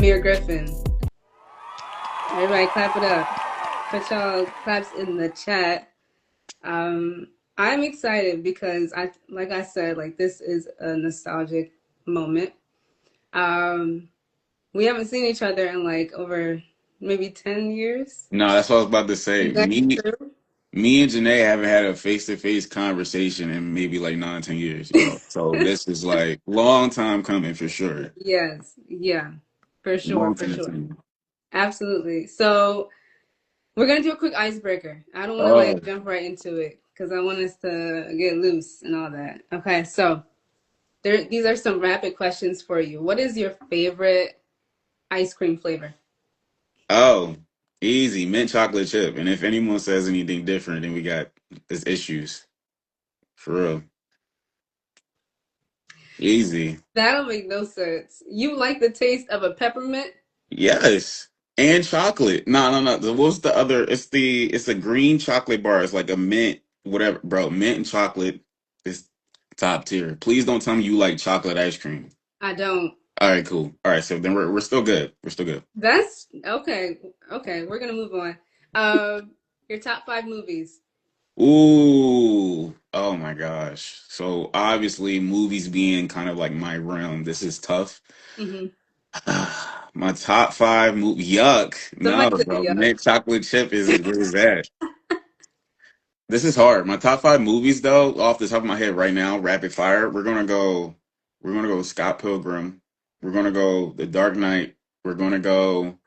Rahmere Griffin. Everybody clap it up. Put y'all claps in the chat. Um, I'm excited because like I said, like this is a nostalgic moment. Um, we haven't seen each other in like over maybe 10 years. No, that's what I was about to say. Is that Me, true? me and Janay haven't had a face-to-face conversation in maybe like 9, 10 years, yo. So this is like long time coming for sure. Yes, yeah, for sure, Long for time sure. coming. Absolutely. So we're gonna do a quick icebreaker. I don't want to like Oh, jump right into it because I want us to get loose and all that. Okay, so these are some rapid questions for you. What is your favorite ice cream flavor? oh, easy mint chocolate chip. And if anyone says anything different, then we got this issues for real. Easy. That'll make no sense. You like the taste of a peppermint? Yes. And chocolate. No, no, no. What's the other? It's a green chocolate bar. It's like a mint, whatever, bro. Mint and chocolate is top tier. Please don't tell me you like chocolate ice cream. I don't. All right, cool. All right, so then we're still good. We're still good. That's okay. Okay, we're gonna move on. Your top five movies. Ooh. Oh my gosh. So obviously movies being kind of like my realm, this is tough. Hmm. My top five movie. Yuck. No, Somebody said bro. yuck. Mint chocolate chip is where is that? This is hard. My top five movies, though, off the top of my head right now, rapid fire. We're gonna go Scott Pilgrim. We're gonna go The Dark Knight. We're gonna go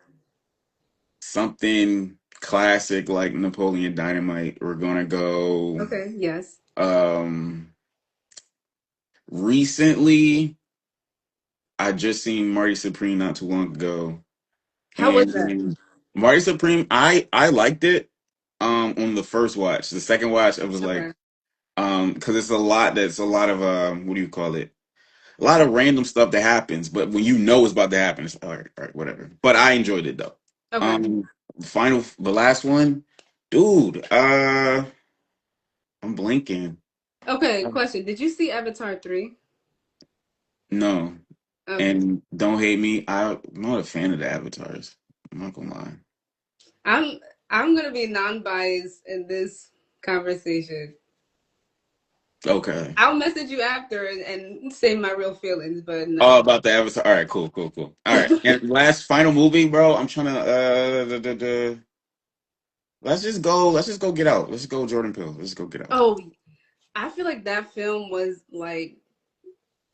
something classic like Napoleon Dynamite. We're gonna go. Okay. Yes. Um, recently, I just seen Marty Supreme not too long ago, How was that? and Marty Supreme, I liked it. On the first watch, the second watch, it was like Okay. because it's a lot of what do you call it, a lot of random stuff that happens, but when you know it's about to happen, it's all right, whatever. But I enjoyed it though. Okay. um the last one, dude, I'm blinking. Okay. Question: Did you see Avatar 3? No, Okay. and don't hate me, I'm not a fan of the avatars, I'm not gonna lie. I'm I'm gonna be non-biased in this conversation. Okay. I'll message you after and say my real feelings, but Oh, no. about the avatar, all right, cool, cool, cool. All right, and last final movie, bro, I'm trying to let's just go Get Out. Let's go Jordan Peele. Let's go Get Out. Oh, I feel like that film was like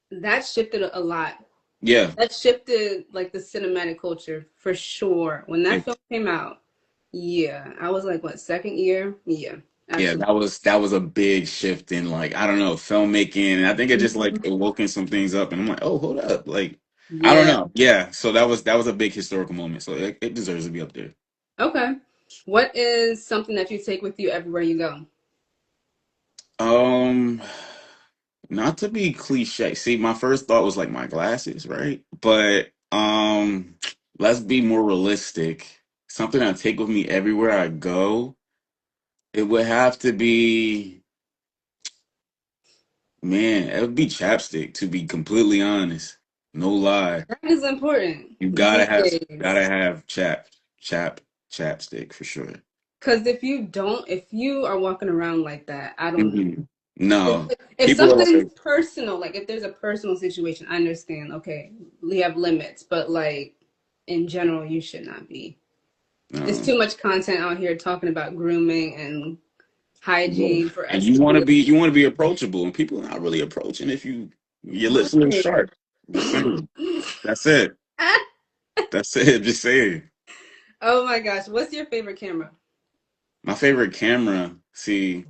that shifted a lot. Yeah. That shifted like the cinematic culture for sure. When that film came out, yeah, I was like, what, second year? Yeah, Yeah, absolutely. that was a big shift in, like, I don't know, filmmaking, and I think it just like Mhm. awoken some things up, and I'm like, oh, hold up, like, I don't Yeah. know, yeah. So that was a big historical moment, so it deserves to be up there. Okay. What is something that you take with you everywhere you go? Um, not to be cliche. See, my first thought was like my glasses, right? But let's be more realistic. Something I take with me everywhere I go. It would have to be, man, it would be chapstick, to be completely honest. No lie. That is important You these days. gotta have chap chapstick for sure. Because if you don't, if you are walking around like that, I don't know. Mhm. If, No. if People are something's like, personal, like if there's a personal situation, I understand. Okay, we have limits, but like in general, you should not be. There's no. too much content out here talking about grooming and hygiene for And us to be. you wanna be approachable, and people are not really approaching if your lips a little Right. sharp. Just saying. That's it. That's it. Just saying. Oh my gosh, what's your favorite camera? My favorite camera, see,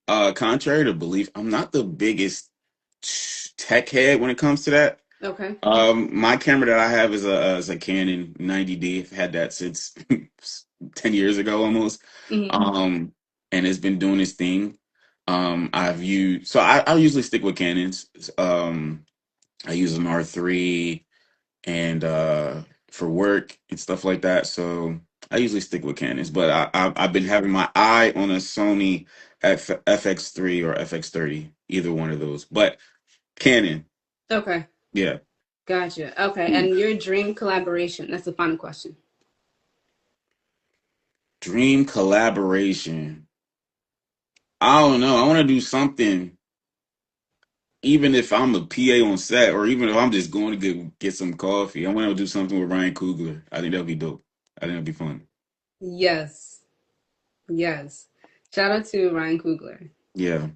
contrary to belief, I'm not the biggest tech head when it comes to that. Okay. My camera that I have is a Canon 90D. I've had that since 10 years ago almost. Hmm. Um, and it's been doing its thing. I've used, so I usually stick with Canons. I use an R3 and for work and stuff like that. So I usually stick with Canons, but I've been having my eye on a Sony FX3 or FX30, either one of those. But Canon, Okay. yeah. Gotcha. Okay, and your dream collaboration. That's the final question. Dream collaboration. I don't know. I want to do something, even if I'm a PA on set, or even if I'm just going to get some coffee. I want to do something with Ryan Coogler. I think that'd be dope. I think that'd be fun. Yes. Yes. Shout out to Ryan Coogler Yeah.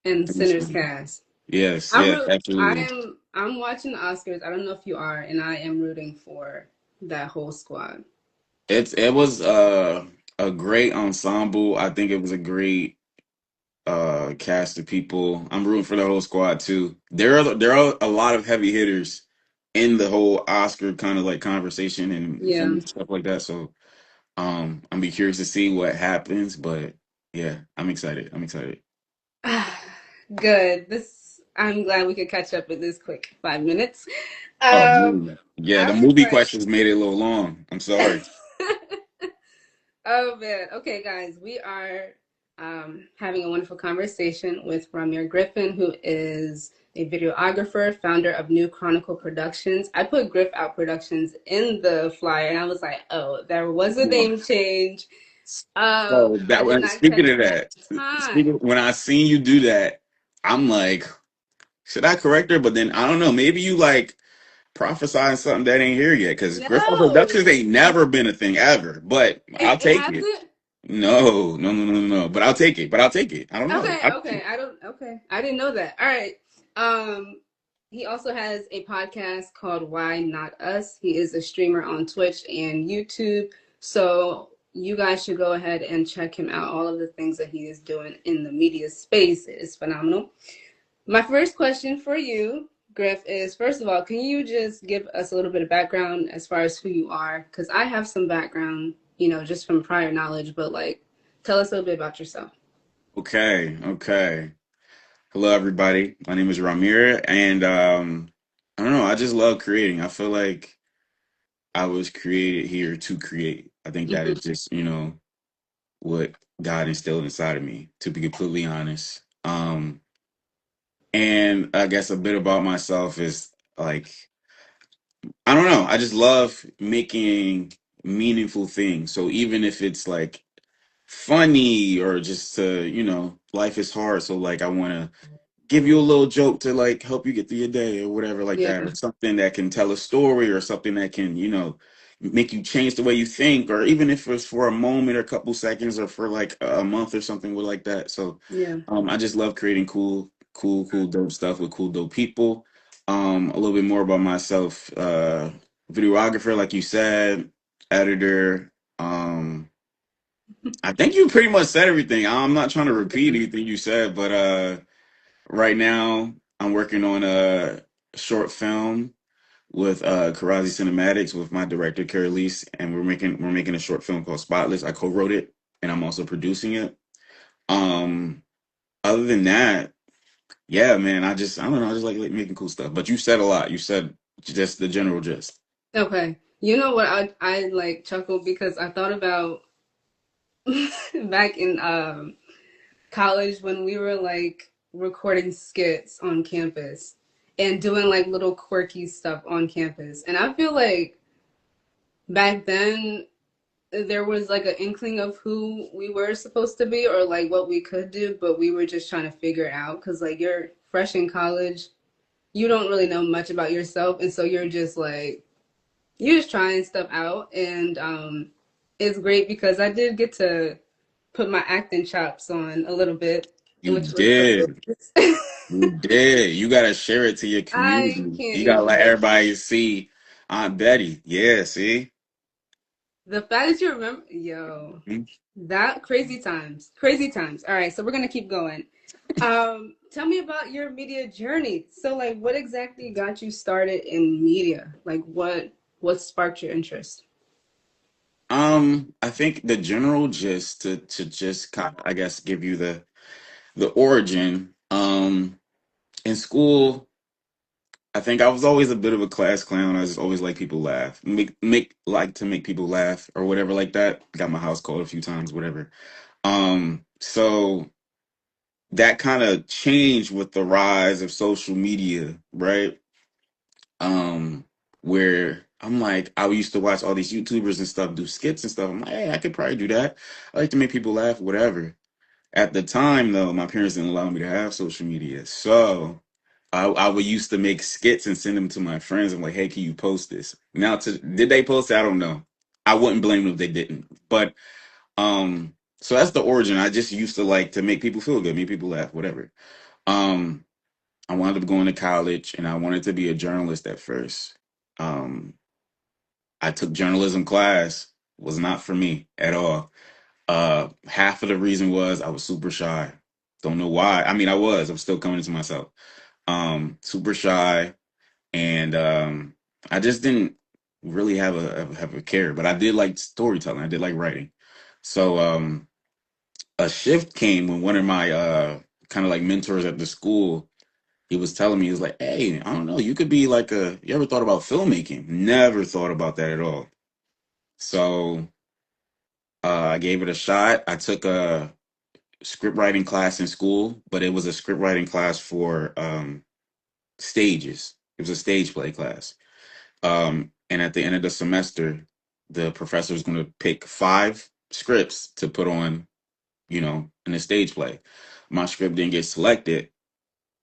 and That'd be Sinners fun. Cast. Yes. Yes. Absolutely. I'm watching the Oscars. I don't know if you are, and I am rooting for that whole squad. It was a great ensemble. I think it was a great cast of people. I'm rooting for the whole squad too. There are a lot of heavy hitters in the whole Oscar kind of like conversation and Yeah. film stuff like that. So I'm be curious to see what happens. But yeah, I'm excited. I'm excited. Good. This I'm glad we could catch up in this quick 5 minutes. Oh Um, man. Yeah, I the was movie like, questions made it a little long. I'm sorry. oh man. Okay, guys, we are having a wonderful conversation with Rahmere Griffin, who is a videographer, founder of New Chronicle Productions. I put Griff Out Productions in the flyer, and I was like, oh, there was a name change. Oh, I did not speaking catch of that that, in speaking time. when I seen you do that, I'm like, should I correct her? But then I don't know. Maybe you like prophesying something that ain't here yet. Because Griffin Productions No, ain't never been a thing ever. But I'll it take it. hasn't. No, no, no, no, no. No. But I'll take it. But I'll take it. I don't know. Okay, okay. I don't. Okay, I didn't know that. All right. Um, he also has a podcast called Why Not Us. He is a streamer on Twitch and YouTube. So you guys should go ahead and check him out. All of the things that he is doing in the media space is phenomenal. My first question for you, Griff, is first of all, can you just give us a little bit of background as far as who you are? Because I have some background, just from prior knowledge, but like, tell us a little bit about yourself. Okay. Okay. Hello, everybody. My name is Ramir, and I don't know. I just love creating. I feel like I was created here to create. I think that is just what God instilled inside of me. To be completely honest. And I guess a bit about myself is like I don't know. I just love making meaningful things. So even if it's like funny or just life is hard. So like I want to give you a little joke to like help you get through your day or whatever like that, Yeah, or something that can tell a story or something that can make you change the way you think, or even if it's for a moment or a couple seconds or for like a month or something like that. So yeah. I just love creating cool dope stuff with cool dope people. A little bit more about myself. Videographer, like you said, editor. I think you pretty much said everything. I'm not trying to repeat anything you said, but right now, I'm working on a short film with Karazi Cinematics with my director Carolise, and we're making a short film called Spotless. I co-wrote it, and I'm also producing it. Um, Other than that, yeah, man, I don't know, I just like making cool stuff. But you said a lot. You said just the general gist. Okay. You know what? I like chuckled because I thought about back in college when we were like recording skits on campus and doing like little quirky stuff on campus. And I feel like back then there was like an inkling of who we were supposed to be or like what we could do, but we were just trying to figure it out because like you're fresh in college, you don't really know much about yourself, and so you're just trying stuff out, and it's great because I did get to put my acting chops on a little bit, You which was hilarious. did. You did. You gotta share it to your I community. can't You gotta let even. everybody see Aunt Betty. Yeah, see? The fact that you remember, yo, that crazy times. All right, so we're gonna keep going. Tell me about your media journey. So, like, what exactly got you started in media? Like, what sparked your interest? I think the general gist to just kind of, I guess, give you the origin. In school, I think I was always a bit of a class clown. I just always like people laugh, make people laugh or whatever like that. Got my house called a few times, whatever. So that kind of changed with the rise of social media, right? um, where I'm like, I used to watch all these YouTubers and stuff do skits and stuff. I'm like, hey, I could probably do that. I like to make people laugh, whatever. At the time, though, my parents didn't allow me to have social media, so I would used to make skits and send them to my friends. I'm like, hey, can you post this? Now, did they post it? I don't know. I wouldn't blame them if they didn't. But so that's the origin. I just used to like to make people feel good, make people laugh, whatever. Um, I wound up going to college, and I wanted to be a journalist at first. Um, I took journalism class, was not for me at all. Half of the reason was I was super shy. Don't know why. I mean, I'm still coming into myself. Super shy, and I just didn't really have a care. But I did like storytelling. I did like writing. So a shift came when one of my kind of like mentors at the school, he was telling me, he was like, hey, I don't know, you could be like you ever thought about filmmaking? Never thought about that at all. So I gave it a shot. I took a script writing class in school, but it was a script writing class for stages. It was a stage play class. And at the end of the semester, the professor was going to pick 5 scripts to put on, in a stage play. My script didn't get selected,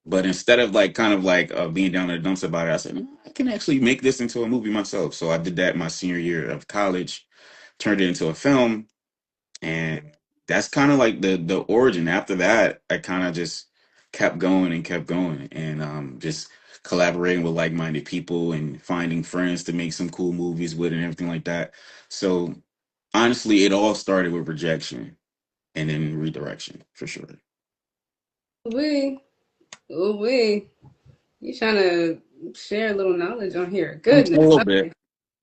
but instead of like kind of like being down in the dumps about it, I said, I can actually make this into a movie myself. So I did that my senior year of college, turned it into a film, and that's kind of like the origin. After that, I kind of just kept going, and just collaborating with like-minded people and finding friends to make some cool movies with and everything like that. So honestly, it all started with rejection and then redirection for sure. We, we, you trying to share a little knowledge on here? A Goodness. little bit. Okay.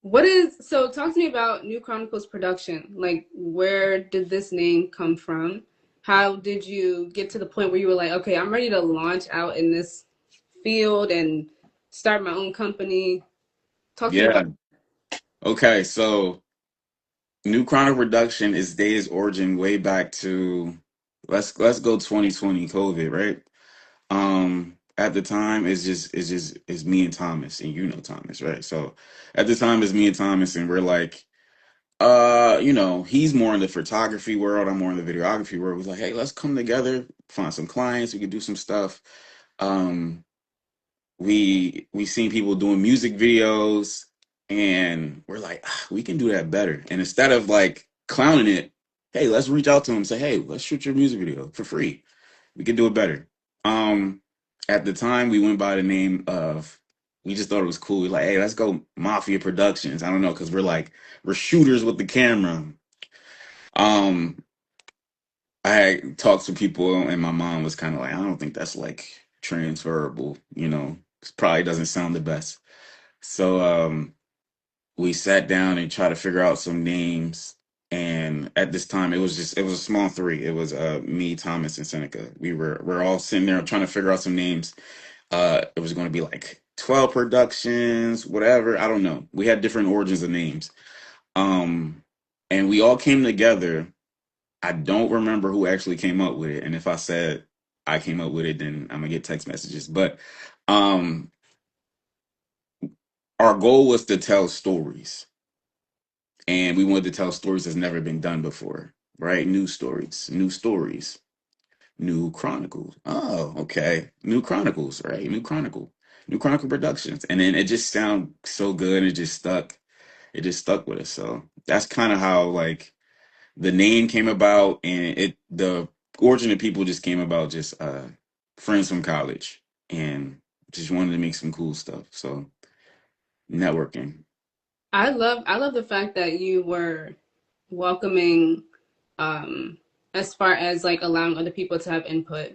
What is so? Talk to me about New Chronicles production. Like, where did this name come from? How did you get to the point where you were like, okay, I'm ready to launch out in this field and start my own company? Talk to me about. Yeah. Okay. So New Chronicle Production is days origin way back to let's go 2020 COVID, right? At the time it's me and Thomas, and Thomas, right? So at the time it's me and Thomas, and we're like, he's more in the photography world, I'm more in the videography world. We're like, hey, let's come together, find some clients, we could do some stuff. Um, we seen people doing music videos, and we're like, we can do that better. And instead of like clowning it, hey, let's reach out to them and say, hey, let's shoot your music video for free. We can do it better. um at the time we went by the name of, we just thought it was cool. We're like, hey, let's go Mafia Productions. I don't know, because we're shooters with the camera. um I had talked to people, and my mom was kind of like, I don't think that's like transferable, it probably doesn't sound the best. So we sat down and tried to figure out some names. And at this time it was a small three. It was me, Thomas, and Seneca. We're all sitting there trying to figure out some names. It was going to be like 12 Productions, whatever, I don't know. We had different origins of names. Um and we all came together. I don't remember who actually came up with it. And if I said I came up with it, then I'm gonna get text messages. But um our goal was to tell stories, and we wanted to tell stories that's never been done before, right? New stories, new chronicles. Oh, okay, new chronicles, right? New chronicle productions, and then it just sounded so good. It just stuck. It just stuck with us. So that's kind of how like the name came about, and the origin of people just came about, just friends from college, and just wanted to make some cool stuff. So networking. I love the fact that you were welcoming, um, as far as like allowing other people to have input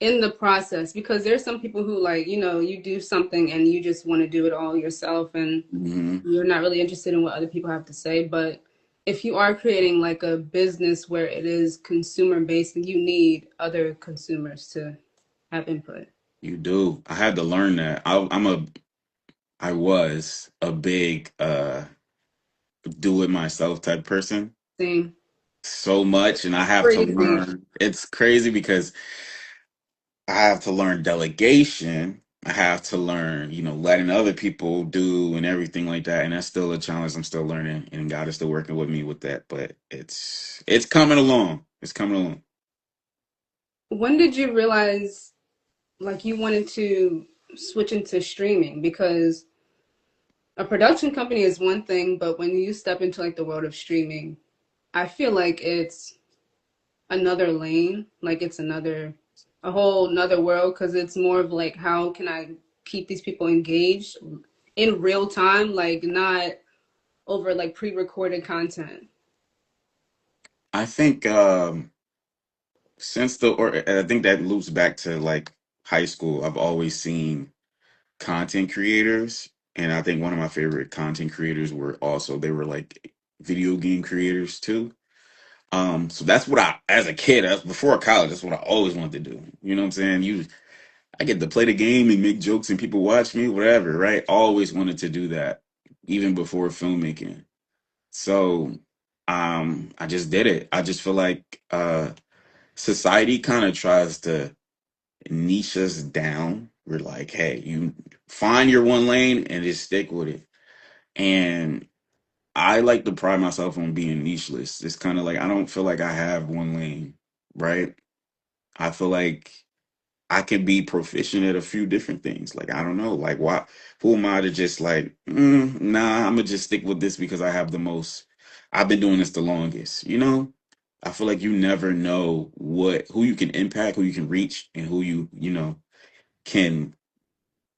in the process, because there's some people who, like, you do something and you just want to do it all yourself and Hmm. you're not really interested in what other people have to say. But if you are creating like a business where it is consumer based, you need other consumers to have input. You do. I had to learn that. I was a big do it myself type person, Same. so much, and I have to Crazy. learn. It's crazy because I have to learn delegation, I have to learn, letting other people do and everything like that. And that's still a challenge I'm still learning, and God is still working with me with that. But it's coming along. It's coming along. When did you realize like you wanted to switch into streaming? Because a production company is one thing, but when you step into like the world of streaming, I feel like it's another lane, like it's a whole another world because it's more of like how can I keep these people engaged in real time, like not over like pre-recorded content. I think I think that loops back to like high school. I've always seen content creators, and I think one of my favorite content creators they were like video game creators too. So that's what as a kid, before college, that's what I always wanted to do. You know what I'm saying? I get to play the game and make jokes and people watch me, whatever, right? Always wanted to do that, even before filmmaking. So, I just did it. I just feel like, society kind of tries to niche us down. We're like, hey, you find your one lane and just stick with it. And I like to pride myself on being nicheless. It's kind of like I don't feel like I have one lane, right? I feel like I can be proficient at a few different things. Like I don't know, like why? Who am I to just like? Nah, I'm gonna just stick with this because I have the most. I've been doing this the longest. I feel like you never know who you can impact, who you can reach, and who can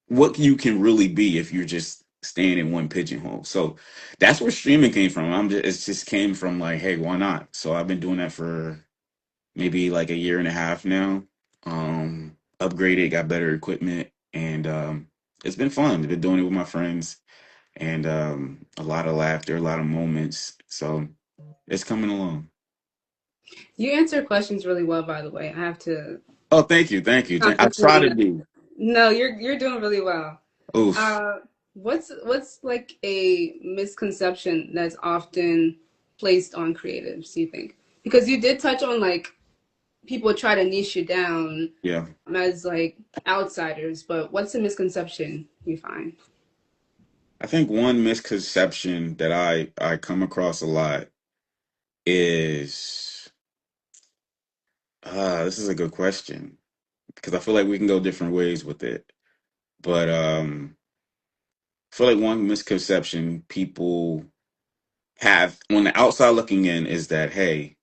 what you can really be if you're just staying in one pigeonhole. So that's where streaming came from. It just came from like, hey, why not? So I've been doing that for maybe like a year and a half now. Upgraded, got better equipment, and it's been fun. I've been doing it with my friends, and a lot of laughter, a lot of moments. So it's coming along. You answer questions really well, by the way. I have to Oh, thank you, thank you. I try compliment to that. be. No, you're doing really well. Oof. Uh, what's like a misconception that's often placed on creatives, do you think? Because you did touch on like people try to niche you down Yeah. as like outsiders, but what's a misconception you find? I think one misconception that I come across a lot is this is a good question because I feel like we can go different ways with it. But I feel like one misconception people have on the outside looking in is that, hey,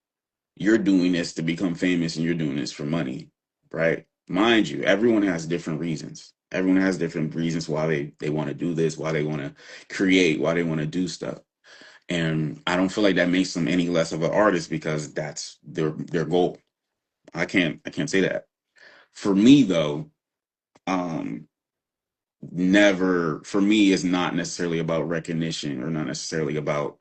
you're doing this to become famous and you're doing this for money, right? Mind you, everyone has different reasons. Everyone has different reasons why they want to do this, why they want to create, why they want to do stuff. And I don't feel like that makes them any less of an artist because that's their goal. I can't say that. For me though, um never for me it's not necessarily about recognition or not necessarily about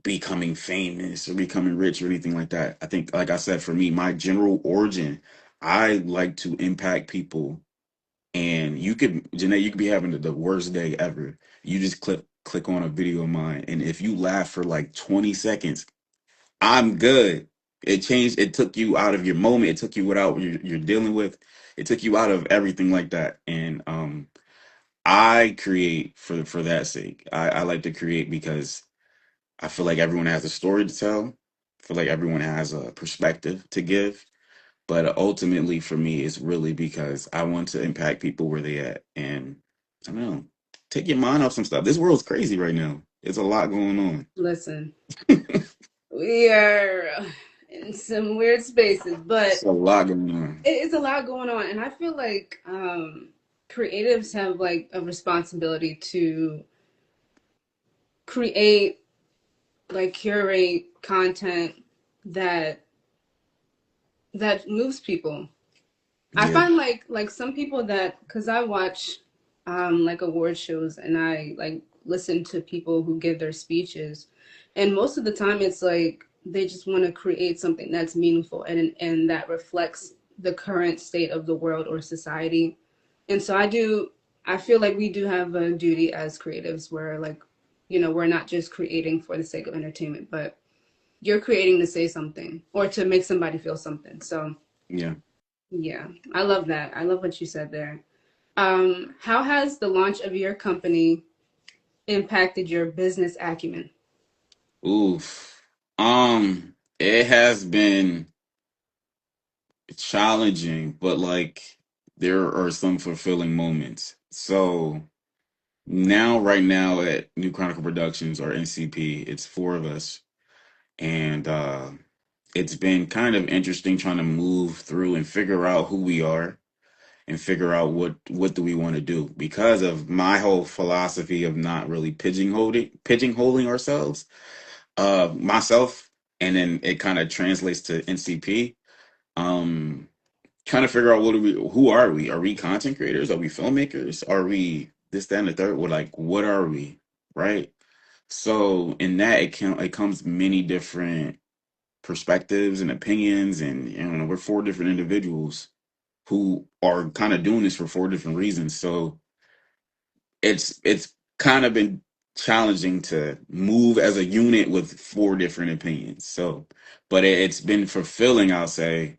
becoming famous or becoming rich or anything like that. I think, like I said, for me, my general origin, I like to impact people. And Janay, you could be having the worst day ever. You just click on a video of mine, and if you laugh for like 20 seconds, I'm good. It took you out of your moment. It took you without you're dealing with. It took you out of everything like that. And I create for that sake. I like to create because I feel like everyone has a story to tell. I feel like everyone has a perspective to give. But ultimately, for me, it's really because I want to impact people where they at. And I don't know, take your mind off some stuff. This world's crazy right now. It's a lot going on. Listen, we are in some weird spaces, It's but a lot going on. it's a lot going on, and I feel like creatives have like a responsibility to create, like curate content that moves people. I Yeah. find like some people that because I watch like award shows and I like listen to people who give their speeches, and most of the time it's like they just want to create something that's meaningful and that reflects the current state of the world or society. And so I feel like we do have a duty as creatives where like we're not just creating for the sake of entertainment, but you're creating to say something or to make somebody feel something. So Yeah. yeah, I love that. I love what you said there. How has the launch of your company impacted your business acumen? Oof. It has been challenging, but like there are some fulfilling moments. So now, right now at New Chronicle Productions or NCP, it's four of us, and it's been kind of interesting trying to move through and figure out who we are and figure out what do we want to do because of my whole philosophy of not really pigeonholing ourselves, myself, and then it kind of translates to NCP. Um, Trying to figure out who are we? Are we content creators? Are we filmmakers? Are we this, that, and the third? We're like, what are we? Right? So in that it comes many different perspectives and opinions, and we're four different individuals who are kind of doing this for four different reasons. So it's kind of been challenging to move as a unit with four different opinions. So, but it's been fulfilling, I'll say,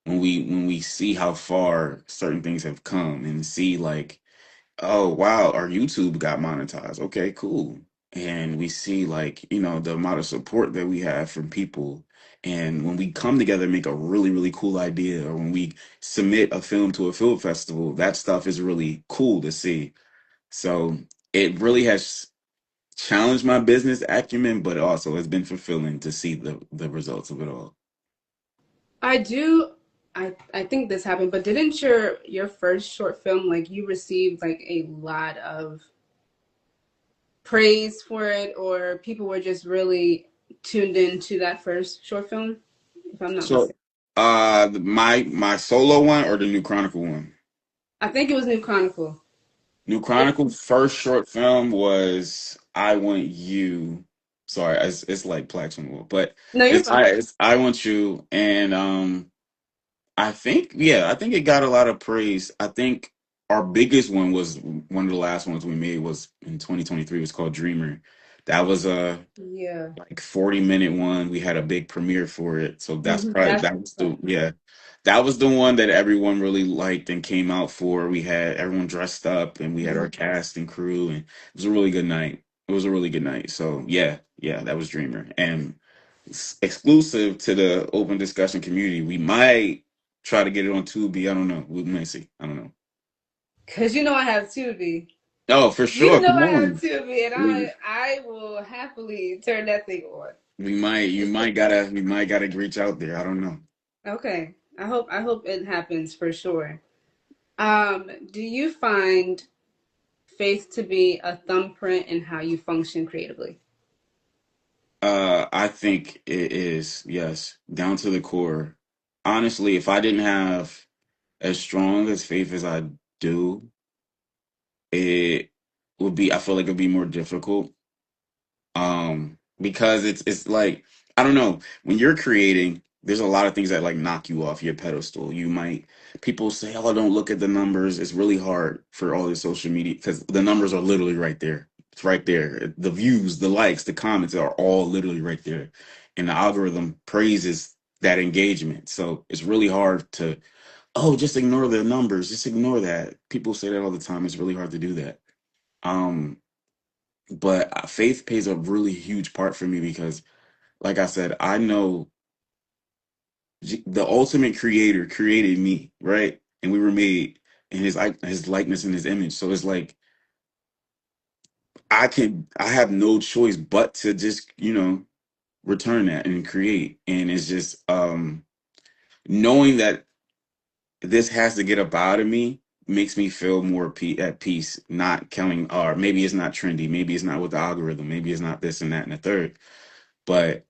when we see how far certain things have come and see like, oh wow, our YouTube got monetized. Okay, cool. And we see like, the amount of support that we have from people. And when we come together and make a really, really cool idea, or when we submit a film to a film festival, that stuff is really cool to see. So it really has challenged my business acumen, but also it's been fulfilling to see the results of it all. I do. I think this happened, but didn't your first short film, like, you received like a lot of praise for it, or people were just really tuned into that first short film, if I'm not So mistaken? my solo one or the New Chronicle one? I think it was New Chronicle. New Chronicle first short film was I Want You. Sorry, it's like plaques on the wall, but No, you're fine. it's I Want You, and I think it got a lot of praise. I think our biggest one was one of the last ones we made was in 2023. It was called Dreamer. That was a Yeah. like 40-minute one. We had a big premiere for it. So That's that was the yeah. That was the one that everyone really liked and came out for. We had everyone dressed up and we had our cast and crew, and it was a really good night. It was a really good night. So yeah, that was Dreamer. And exclusive to the open discussion community, we might try to get it on Tubi. I don't know. We might see. I don't know. because you know I have Tubi. Oh, for You sure. know Come I have on. Tubi, and We I will happily turn that thing on. we might gotta reach out there. I don't know. Okay. I hope it happens for sure. Do you find faith to be a thumbprint in how you function creatively? I think it is, yes, down to the core. Honestly, if I didn't have as strong as faith as I do, it I feel like it'd be more difficult. Because it's like, I don't know, when you're creating, there's a lot of things that like knock you off your pedestal. People say, oh, don't look at the numbers. It's really hard for all the social media because the numbers are literally right there. It's right there. The views, the likes, the comments are all literally right there. And the algorithm praises that engagement. So it's really hard to, oh, just ignore the numbers. Just ignore that. People say that all the time. It's really hard to do that. Um, but faith plays a really huge part for me because, like I said, I know the ultimate creator created me, right? And we were made in his likeness and his image. So it's like I have no choice but to just, return that and create. And it's just knowing that this has to get up out of me makes me feel more at peace, not counting, or maybe it's not trendy, maybe it's not with the algorithm, maybe it's not this and that and the third. But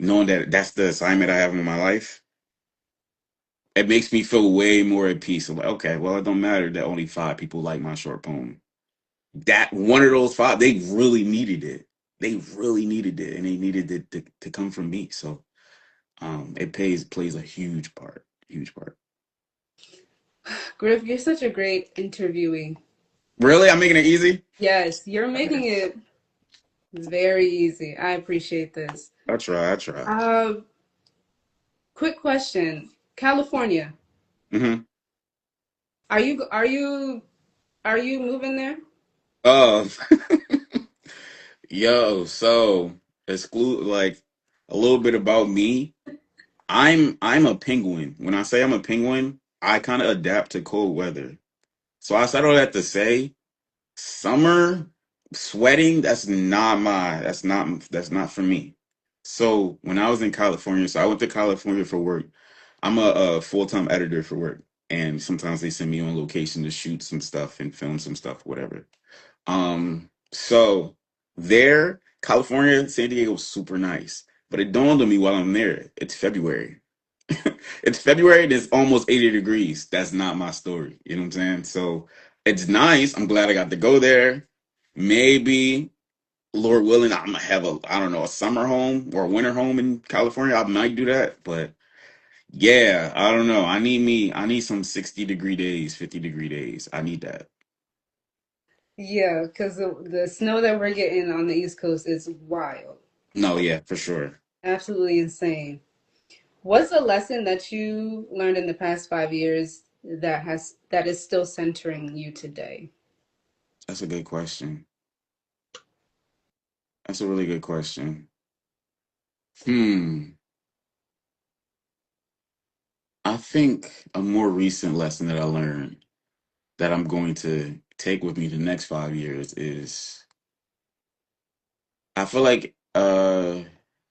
knowing that that's the assignment I have in my life, it makes me feel way more at peace. I'm like, okay, well, it don't matter that only five people like my short poem. That one of those five, they really needed it. They really needed it, and they needed it to come from me. So, it plays a huge part. Griff, you're such a great interviewee. Really, I'm making it easy. Yes, you're Okay. making it very easy. I appreciate this. I try. I try. Uh, Quick question. California. Hmm. Are you Are you moving there? Uh, yo, so exclude like a little bit about me. I'm a penguin. When I say I'm a penguin, I kind of adapt to cold weather. So I said all that to say, summer sweating, that's not for me. So when I was in California, so I went to California for work. I'm a full-time editor for work, and sometimes they send me on location to shoot some stuff and film some stuff, whatever. So there, California, San Diego was super nice. But it dawned on me while I'm there, it's February. It's February and it's almost 80 degrees. That's not my story. You know what I'm saying? So it's nice. I'm glad I got to go there. Maybe, Lord willing, I'm gonna have I don't know, a summer home or a winter home in California. I might do that, but yeah, I don't know. I need some 60-degree days, 50-degree days. I need that. Yeah, because the snow that we're getting on the East Coast is wild. No, yeah, for sure. Absolutely insane. What's a lesson that you learned in the past 5 years that is still centering you today? That's a good question. That's a really good question. Hmm. I think a more recent lesson that I learned that I'm going to take with me the next 5 years is I feel like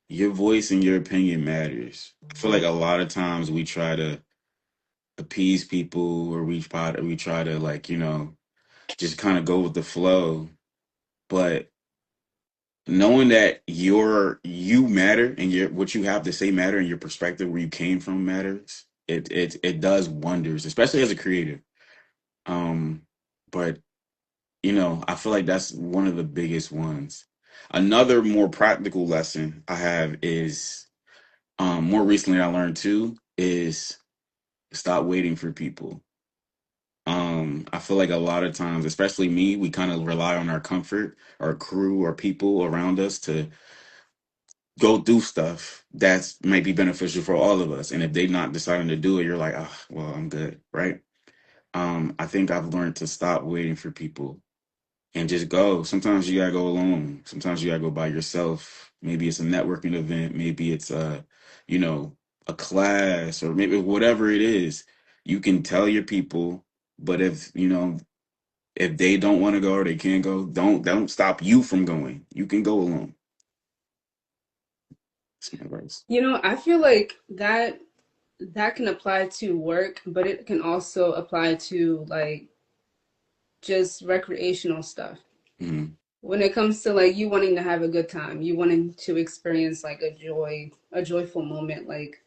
your voice and your opinion matters. I feel like a lot of times we try to appease people or we try to like, just kind of go with the flow. But knowing that you matter and your what you have to say matter and your perspective where you came from matters, it does wonders, especially as a creative. Um, but I feel like that's one of the biggest ones. Another more practical lesson I have is more recently I learned too is stop waiting for people. I feel like a lot of times, especially me, we kind of rely on our comfort, our crew, or people around us to go do stuff that's might be beneficial for all of us. And if they're not deciding to do it, you're like, oh, well, I'm good, right? I think I've learned to stop waiting for people and just go. Sometimes you gotta go alone. Sometimes you gotta go by yourself. Maybe it's a networking event. Maybe it's you know, a class or maybe whatever it is. You can tell your people, but if they don't want to go or they can't go, don't stop you from going. You can go alone. That's my advice. I feel like that can apply to work, but it can also apply to like just recreational stuff. Hmm. When it comes to like you wanting to have a good time, you wanting to experience like a joyful moment, like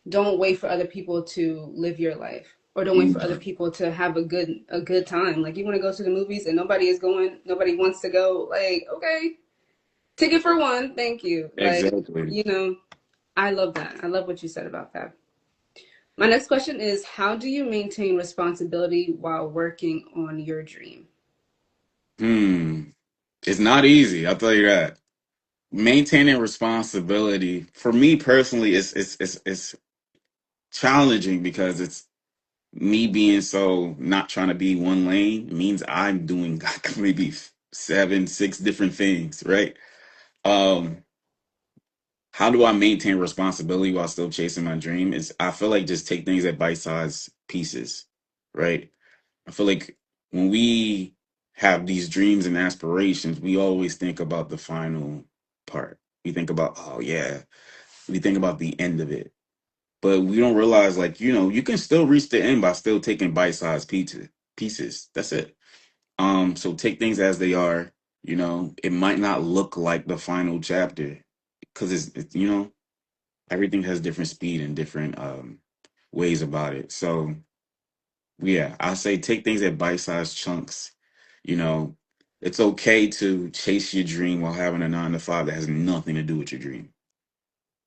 don't wait for other people to live your life or don't wait for other people to have a good time. Like you want to go to the movies and nobody is going, nobody wants to go, like okay, ticket for one, thank you. Like, Exactly. you know, I love that. I love what you said about that. My next question is how do you maintain responsibility while working on your dream? Hmm. It's not easy, I'll tell you that. Maintaining responsibility for me personally is challenging because it's me being so not trying to be one lane means I'm doing like maybe seven, six different things, right? Um, how do I maintain responsibility while still chasing my dream? Is I feel like just take things at bite-sized pieces, right? I feel like when we have these dreams and aspirations, we always think about the final part. We think about, oh yeah, we think about the end of it. But we don't realize like, you can still reach the end by still taking bite-sized pieces. That's it. So take things as they are. It might not look like the final chapter because everything has different speed and different ways about it. So yeah, I say take things at bite-sized chunks. You know, it's okay to chase your dream while having a 9 to 5 that has nothing to do with your dream.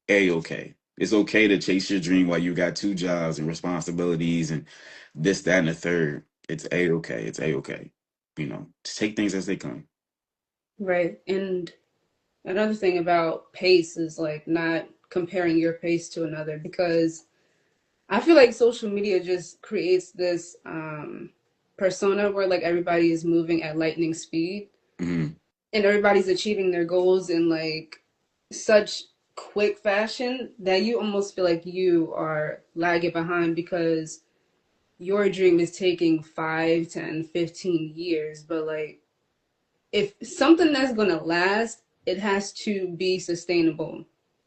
A-okay. It's okay to chase your dream while you got two jobs and responsibilities and this, that, and the third. It's A-okay. It's A-okay. Just take things as they come. Right. And another thing about pace is like not comparing your pace to another because I feel like social media just creates this. persona where like everybody is moving at lightning speed Hmm. and everybody's achieving their goals in like such quick fashion that you almost feel like you are lagging behind because your dream is taking 5, 10, 15 years. But like, if something that's gonna last, it has to be sustainable.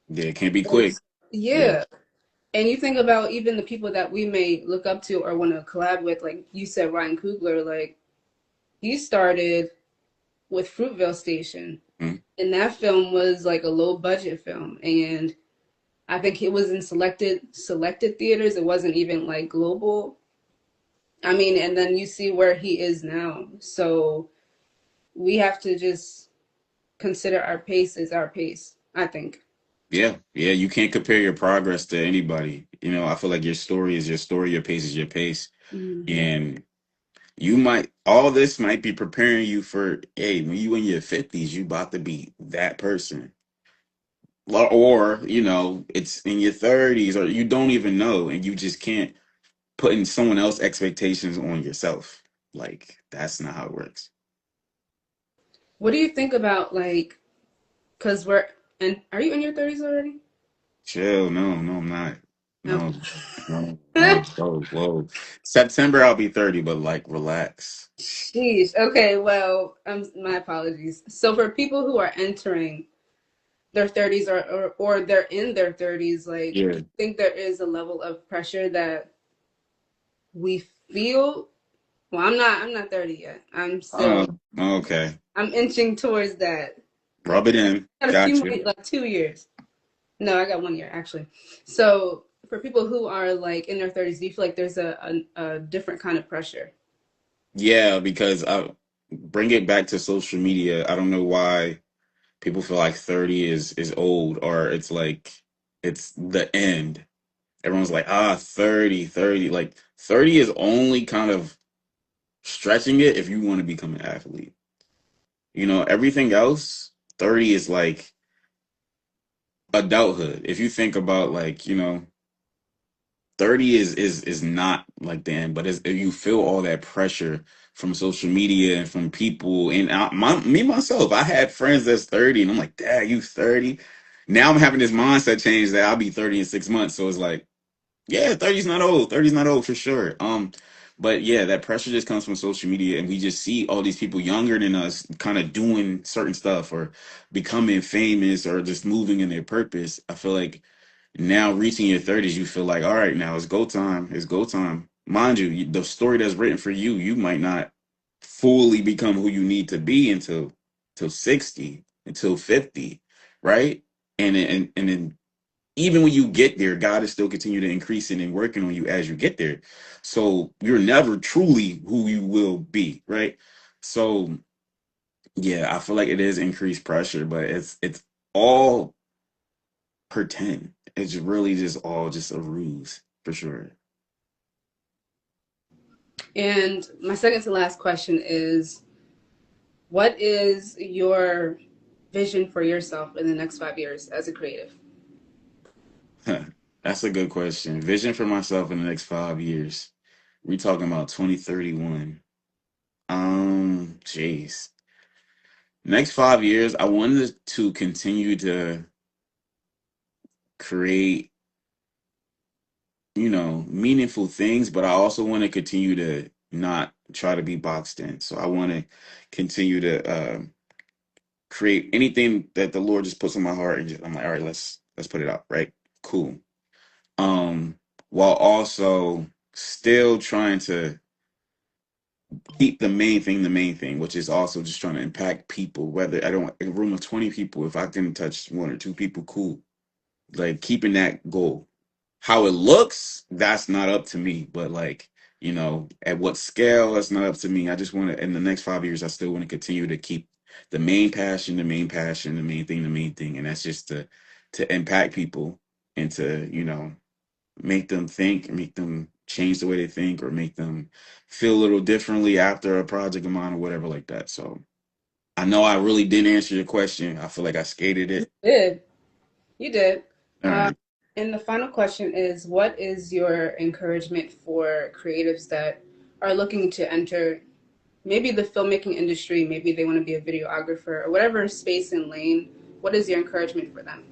Yeah, it can't be And quick. Yeah. yeah. And you think about even the people that we may look up to or want to collab with, like you said, Ryan Coogler, like he started with Fruitvale Station. Mhm. And that film was like a low budget film. And I think it was in selected theaters. It wasn't even like global. I mean, and then you see where he is now. So we have to just consider our pace is our pace, I think. Yeah, yeah, you can't compare your progress to anybody. I feel like your story is your story, your pace is your pace. Mm-hmm. And all this might be preparing you for, hey, when you in your 50s, you about to be that person. Or, it's in your 30s, or you don't even know, and you just can't put in someone else's expectations on yourself. Like, that's not how it works. What do you think about like, because we're, and are you in your 30s already? Chill. No, no, I'm not. No, no, Okay. no. Whoa, whoa. September, I'll be 30, but like, relax. Sheesh. Okay, well, my apologies. So for people who are entering their 30s or they're in their 30s, like, do Yeah. you think there is a level of pressure that we feel? Well, I'm not 30 yet. Okay. I'm inching towards that. Like, Rub it in. got a few Got more, you. like 2 years. No, I got 1 year actually. So for people who are like in their 30s, do you feel like there's a different kind of pressure? Yeah, because I bring it back to social media. I don't know why people feel like 30 is old, or it's like it's the end. Everyone's like, 30, 30. Like 30 is only kind of stretching it if you want to become an athlete. Everything else, 30 is like adulthood. If you think about, like, 30 is not like the end, but if you feel all that pressure from social media and from people, and me myself, I had friends that's 30 and I'm like, dad, you 30. Now I'm having this mindset change that I'll be 30 in 6 months. So it's like, yeah, 30's not old. 30's not old for sure. But yeah, that pressure just comes from social media, and we just see all these people younger than us kind of doing certain stuff or becoming famous or just moving in their purpose. I feel like now reaching your 30s, you feel like, all right, now it's go time. It's go time. Mind you, the story that's written for you, you might not fully become who you need to be until 60, until 50, right? And then even when you get there, God is still continue to increasing and working on you as you get there. So you're never truly who you will be, right? So yeah, I feel like it is increased pressure, but it's all pretend. It's really just all just a ruse for sure. And my second to last question is, what is your vision for yourself in the next 5 years as a creative? That's a good question. Vision for myself in the next 5 years. We talking about 2031. Jeez. Next 5 years, I wanted to continue to create, meaningful things, but I also want to continue to not try to be boxed in. So I want to continue to create anything that the Lord just puts in my heart, and I'm like, all right, let's put it out, right? Cool. Um, while also still trying to keep the main thing, which is also just trying to impact people. Whether I don't, a room of 20 people, if I can touch one or two people, cool. Like keeping that goal. How it looks, that's not up to me. But like, at what scale, that's not up to me. I just want to, in the next 5 years, I still want to continue to keep the main passion, the main passion, the main thing. And that's just to impact people and to, make them think, make them change the way they think, or make them feel a little differently after a project of mine or whatever like that. So I know I really didn't answer your question. I feel like I skated You it. did. You did. All Uh, right. and the final question is, what is your encouragement for creatives that are looking to enter maybe the filmmaking industry, maybe they want to be a videographer or whatever space and lane, what is your encouragement for them?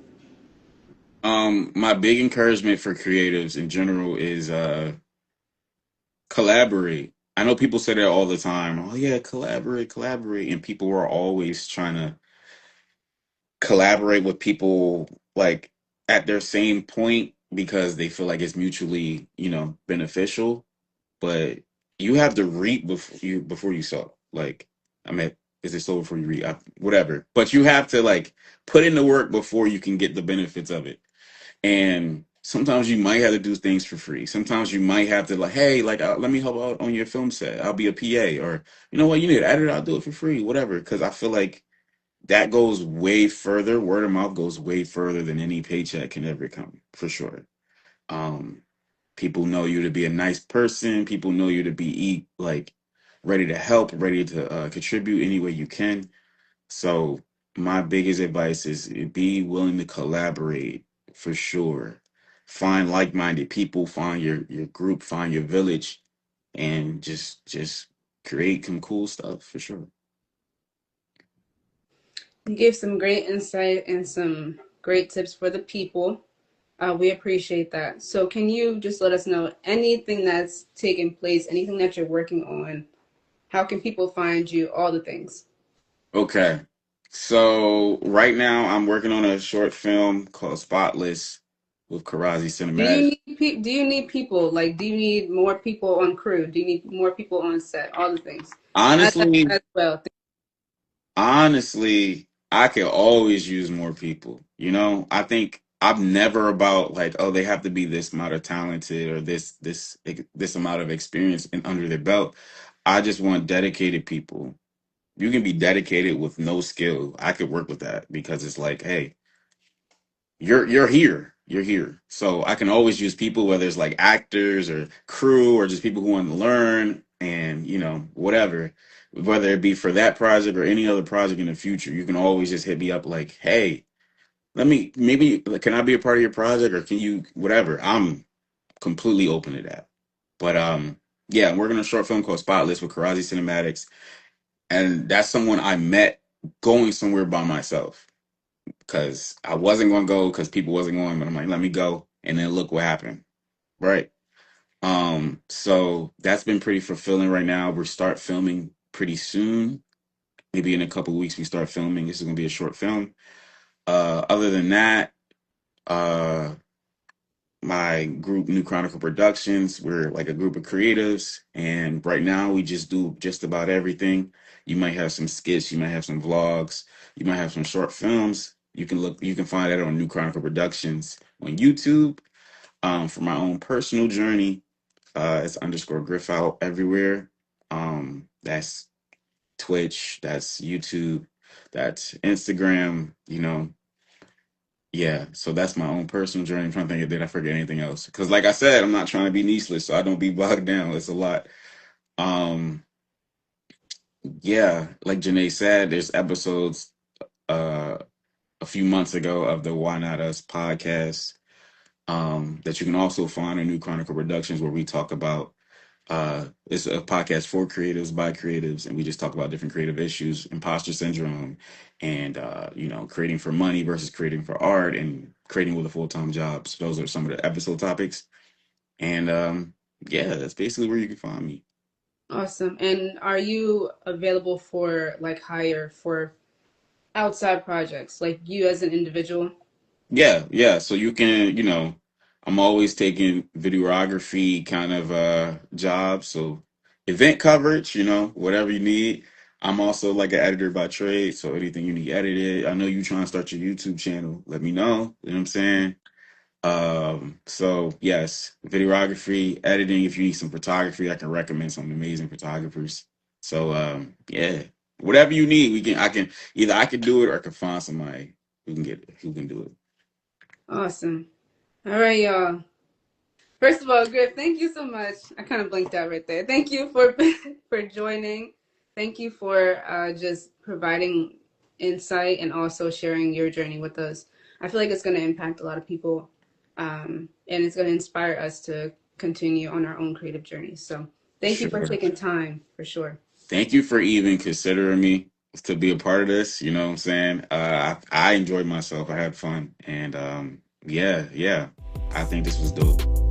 My big encouragement for creatives in general is collaborate. I know people say that all the time. Oh yeah, collaborate, collaborate, and people are always trying to collaborate with people like at their same point because they feel like it's mutually, beneficial. But you have to reap before you sow. Like, I mean, is it sow before you reap? Whatever. But you have to like put in the work before you can get the benefits of it. And sometimes you might have to do things for free. Sometimes you might have to like, hey, like, let me help out on your film set. I'll be a PA, or you know what, you need an editor. I'll do it for free, whatever. Because I feel like that goes way further. Word of mouth goes way further than any paycheck can ever come, for sure. Um, People know you to be a nice person. People know you to be like ready to help, ready to contribute any way you can. So my biggest advice is be willing to collaborate for sure. Find like-minded people, find your group, find your village, and just create some cool stuff for sure. You gave some great insight and some great tips for the people. We appreciate that. So, can you just let us know anything that's taken place, anything that you're working on? How can people find you? All the things. Okay. So right now I'm working on a short film called Spotless with Karazi Cinematic. Do you need people? Like, do you need more people on crew? Do you need more people on set? All the things. Honestly, As well. honestly, I could always use more people. I think I'm never about like, oh, they have to be this amount of talented or this amount of experience and under their belt. I just want dedicated people. You can be dedicated with no skill. I could work with that because it's like, hey, you're here. You're here. So I can always use people, whether it's like actors or crew or just people who want to learn and, whatever. Whether it be for that project or any other project in the future, you can always just hit me up like, hey, maybe can I be a part of your project or can you whatever? I'm completely open to that. But yeah, I'm working on a short film called Spotless with Karazi Cinematics. And that's someone I met going somewhere by myself because I wasn't going to go because people wasn't going, but I'm like, let me go. And then look what happened. Right. So that's been pretty fulfilling right now. We start filming pretty soon. Maybe in a couple of weeks we start filming. This is gonna be a short film. Other than that, uh my group New Chronicle Productions, we're like a group of creatives, and right now we just do just about everything. You might have some skits, you might have some vlogs, you might have some short films. You can find that on New Chronicle Productions on YouTube. For my own personal journey, it's underscore Griff out everywhere. That's Twitch, that's YouTube, that's Instagram, yeah, so that's my own personal journey. I'm trying to think, did I forget anything else? Because, like I said, I'm not trying to be nicheless, so I don't be bogged down. It's a lot. Um, yeah, like Janay said, there's episodes uh a few months ago of the Why Not Us podcast that you can also find on New Chronicle Productions, where we talk about it's a podcast for creatives by creatives, and we just talk about different creative issues, imposter syndrome, and creating for money versus creating for art, and creating with a full-time job. So those are some of the episode topics, and yeah, that's basically where you can find me. Awesome. And are you available for like hire for outside projects, like you as an individual? Yeah, yeah. So you can, I'm always taking videography kind of jobs. So event coverage, whatever you need. I'm also like an editor by trade. So anything you need edited. I know you trying to start your YouTube channel. Let me know. You know what I'm saying? So yes, videography, editing. If you need some photography, I can recommend some amazing photographers. So yeah, whatever you need, I can do it or I can find somebody who can do it. Awesome. All right, y'all. First of all, Griff, thank you so much. I kind of blinked out right there. Thank you for for joining. Thank you for just providing insight and also sharing your journey with us. I feel like it's going to impact a lot of people, and it's going to inspire us to continue on our own creative journeys. So, Thank you for Sure. taking time for sure. Thank you for even considering me to be a part of this. You know what I'm saying? I enjoyed myself. I had fun. And yeah, yeah. I think this was dope.